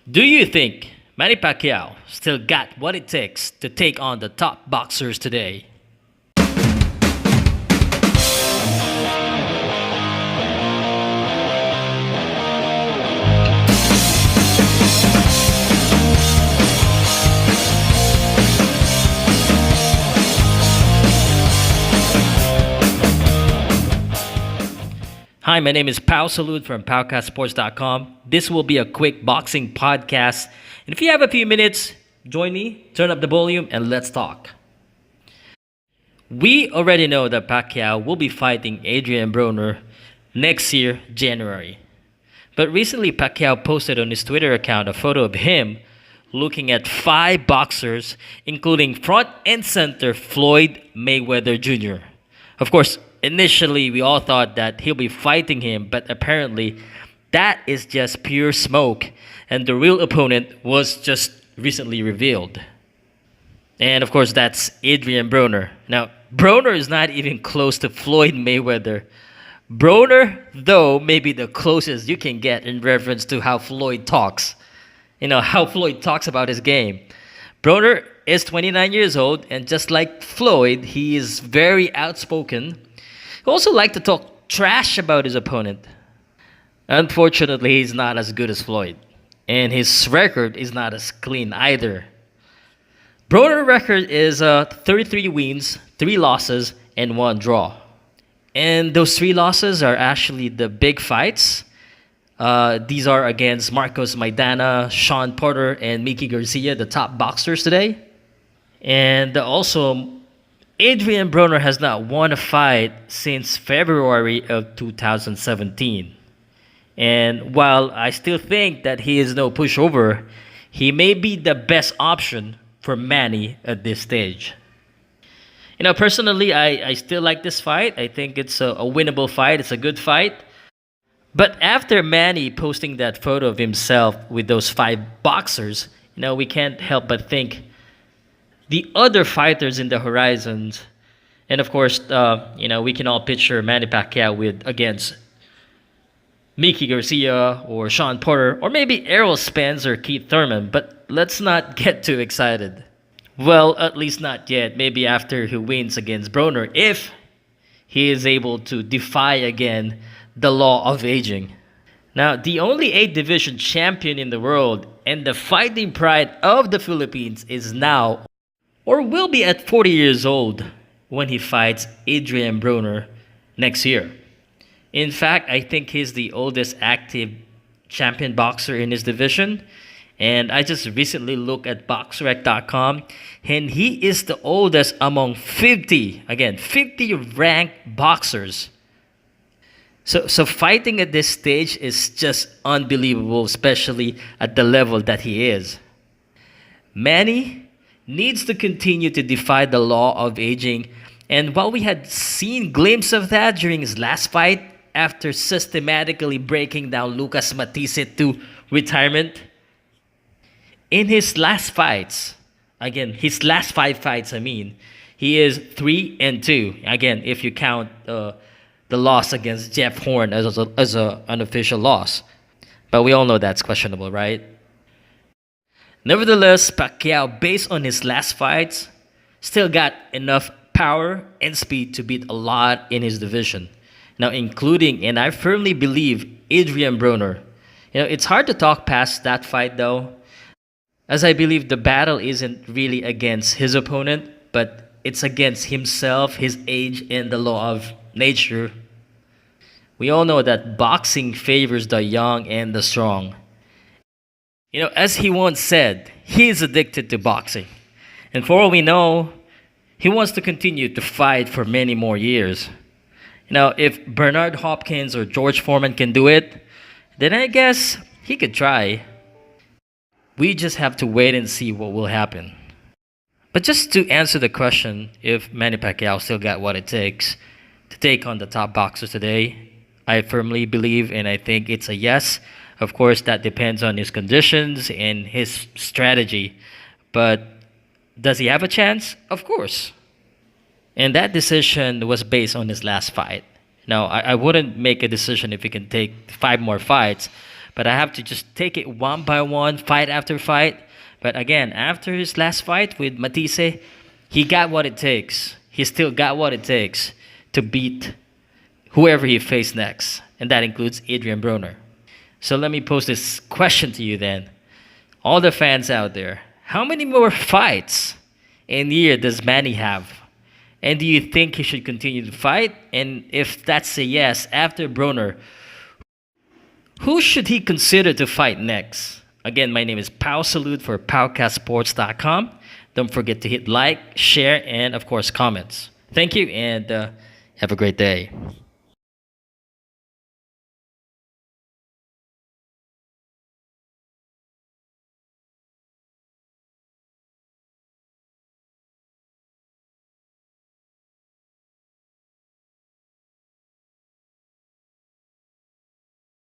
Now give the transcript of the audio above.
Do you think Manny Pacquiao still got what it takes to take on the top boxers today? Hi, my name is Pau Salud from Powcast This will be a quick boxing podcast. And if you have a few minutes, join me, turn up the volume, and let's talk. We already know that Pacquiao will be fighting Adrian Broner next year, January. But recently, Pacquiao posted on his Twitter account a photo of him looking at five boxers, including front and center Floyd Mayweather Jr. Of course, initially we all thought that he'll be fighting him, but apparently that is just pure smoke, and the real opponent was just recently revealed. And of course, that's Adrian Broner. Now, Broner is not even close to Floyd Mayweather. Broner, though, may be the closest you can get in reference to how Floyd talks. How Floyd talks about his game. Broner is 29 years old, and just like Floyd, he is very outspoken. He also likes to talk trash about his opponent. Unfortunately, he's not as good as Floyd, and his record is not as clean either. Broner's record is 33 wins, 3 losses, and 1 draw. And those 3 losses are actually the big fights. These are against Marcos Maidana, Sean Porter, and Mickey Garcia, the top boxers today. And also, Adrian Broner has not won a fight since February of 2017. And while I still think that he is no pushover, he may be the best option for Manny at this stage. Personally, I still like this fight. I think it's a winnable fight. It's a good fight. But after Manny posting that photo of himself with those 5 boxers, we can't help but think the other fighters in the horizons, and of course, we can all picture Manny Pacquiao against Mickey Garcia or Sean Porter or maybe Errol Spence or Keith Thurman. But let's not get too excited. Well, at least not yet. Maybe after he wins against Broner, if he is able to defy again the law of aging. Now, the only 8 division champion in the world and the fighting pride of the Philippines is now or will be at 40 years old when he fights Adrian Broner next year. In fact, I think he's the oldest active champion boxer in his division. And I just recently looked at boxrec.com, and he is the oldest among 50 ranked boxers. So fighting at this stage is just unbelievable, especially at the level that he is. Manny needs to continue to defy the law of aging, and while we had seen glimpses of that during his last fight after systematically breaking down Lucas Matisse to retirement, in his last fights, his last 5 fights, he is 3-2. Again, if you count the loss against Jeff Horn as an unofficial loss. But we all know that's questionable, right? Nevertheless, Pacquiao, based on his last fights, still got enough power and speed to beat a lot in his division. Now, including, and I firmly believe, Adrian Broner. It's hard to talk past that fight, though, as I believe the battle isn't really against his opponent, but it's against himself, his age, and the law of nature. We all know that boxing favors the young and the strong. As he once said, he is addicted to boxing. And for all we know, he wants to continue to fight for many more years. If Bernard Hopkins or George Foreman can do it, then I guess he could try. We just have to wait and see what will happen. But just to answer the question, if Manny Pacquiao still got what it takes to take on the top boxers today, I firmly believe and I think it's a yes. Of course, that depends on his conditions and his strategy. But does he have a chance? Of course. And that decision was based on his last fight. Now, I wouldn't make a decision if he can take 5 more fights, But I have to just take it one by one, fight after fight. But again, after his last fight with Matisse, he got what it takes. He still got what it takes to beat whoever he faced next, and that includes Adrian Broner. So let me pose this question to you then. All the fans out there, how many more fights in a year does Manny have? And do you think he should continue to fight? And if that's a yes, after Broner, who should he consider to fight next? Again, my name is Pau Salud for PowcastSports.com. Don't forget to hit like, share, and of course, comments. Thank you, and have a great day.